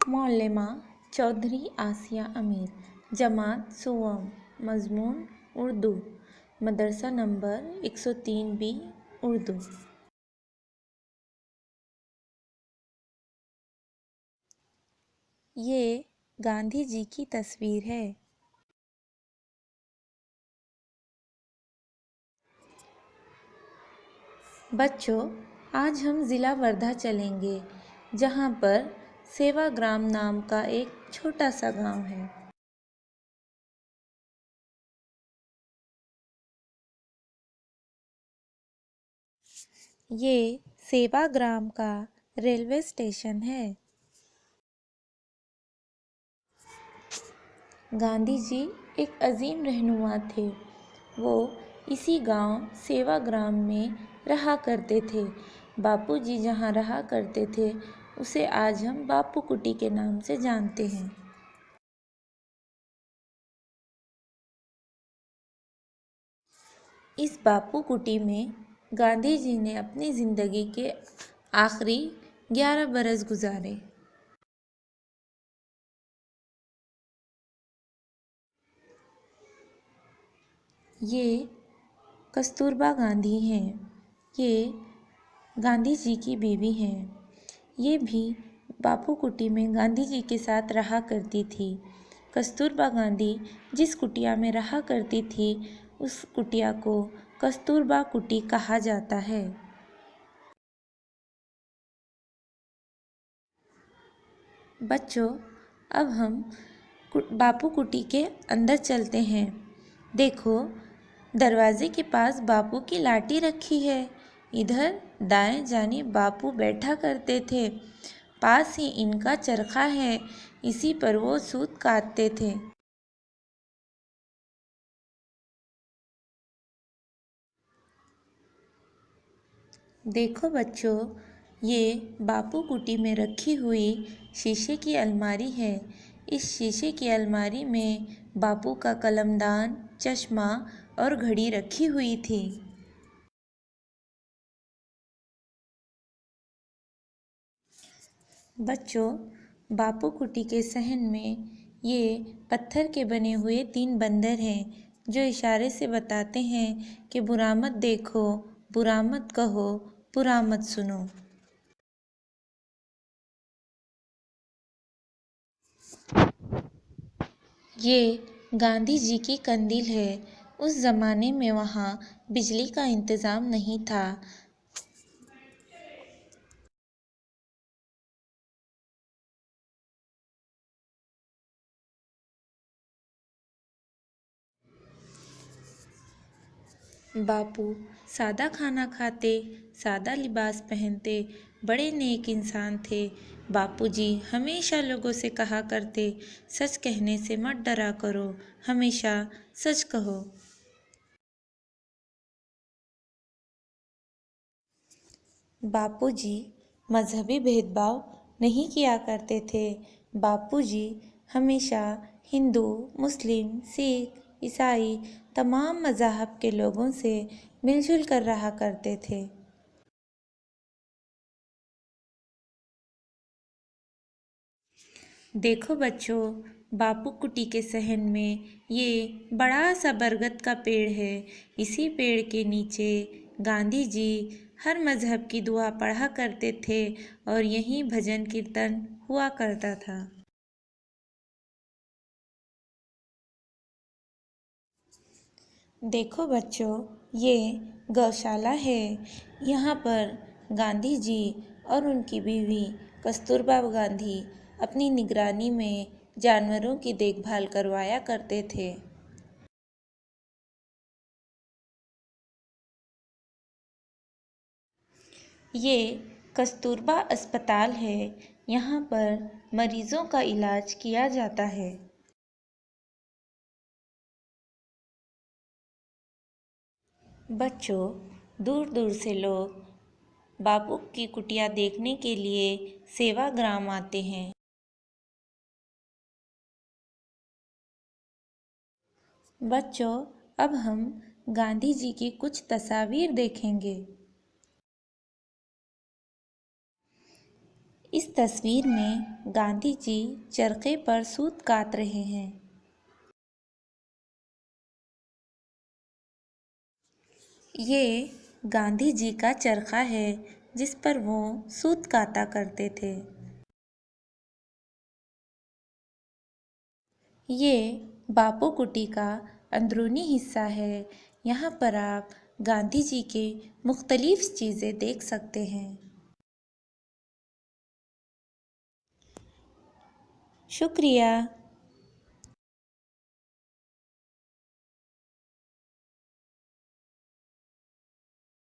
मौलमा चौधरी आसिया अमीर, जमात सुवम, मजमून उर्दू, मदरसा number 103B Urdu. ये गांधी जी की तस्वीर है। बच्चों, आज हम ज़िला वर्धा चलेंगे, जहाँ पर सेवाग्राम नाम का एक छोटा सा गांव है। ये सेवाग्राम का रेलवे स्टेशन है। गांधी जी एक अजीम रहनुमा थे। वो इसी गांव सेवाग्राम में रहा करते थे। बापूजी जहाँ रहा करते थे उसे आज हम बापू कुटी के नाम से जानते हैं। इस बापू कुटी में गांधी जी ने अपनी ज़िंदगी के आखिरी 11 बरस गुजारे। ये कस्तूरबा गांधी हैं। ये गांधी जी की बीवी हैं। ये भी बापू कुटी में गांधी जी के साथ रहा करती थी। कस्तूरबा गांधी जिस कुटिया में रहा करती थी उस कुटिया को कस्तूरबा कुटी कहा जाता है। बच्चों, अब हम बापू कुटी के अंदर चलते हैं। देखो, दरवाजे के पास बापू की लाठी रखी है। इधर दाएं जाने बापू बैठा करते थे। पास ही इनका चरखा है, इसी पर वो सूत काटते थे। देखो बच्चों, ये बापू कुटी में रखी हुई शीशे की अलमारी है। इस शीशे की अलमारी में बापू का कलमदान, चश्मा और घड़ी रखी हुई थी। बच्चों, बापू कुटी के सहन में ये पत्थर के बने हुए 3 बंदर हैं, जो इशारे से बताते हैं कि बुरा मत देखो, बुरा मत कहो, बुरा मत सुनो। ये गांधी जी की कंदील है। उस ज़माने में वहाँ बिजली का इंतज़ाम नहीं था। बापू सादा खाना खाते, सादा लिबास पहनते, बड़े नेक इंसान थे। बापूजी हमेशा लोगों से कहा करते, सच कहने से मत डरा करो, हमेशा सच कहो। बापूजी मजहबी भेदभाव नहीं किया करते थे। बापूजी हमेशा हिंदू, मुस्लिम, सिख, ईसाई तमाम मज़ाहब के लोगों से मिलजुल कर रहा करते थे। देखो बच्चों, बापू कुटी के सहन में ये बड़ा सा बरगद का पेड़ है। इसी पेड़ के नीचे गांधी जी हर मज़हब की दुआ पढ़ा करते थे और यहीं भजन कीर्तन हुआ करता था। देखो बच्चों, ये गौशाला है। यहाँ पर गांधी जी और उनकी बीवी कस्तूरबा गांधी अपनी निगरानी में जानवरों की देखभाल करवाया करते थे। ये कस्तूरबा अस्पताल है। यहाँ पर मरीजों का इलाज किया जाता है। बच्चों, दूर दूर से लोग बापू की कुटिया देखने के लिए सेवाग्राम आते हैं। बच्चों, अब हम गांधी जी की कुछ तस्वीर देखेंगे। इस तस्वीर में गांधी जी चरखे पर सूत कात रहे हैं। ये गांधी जी का चरखा है जिस पर वो सूत काता करते थे। ये बापू कुटी का अंदरूनी हिस्सा है। यहाँ पर आप गांधी जी के मुख्तलिफ चीज़ें देख सकते हैं। शुक्रिया।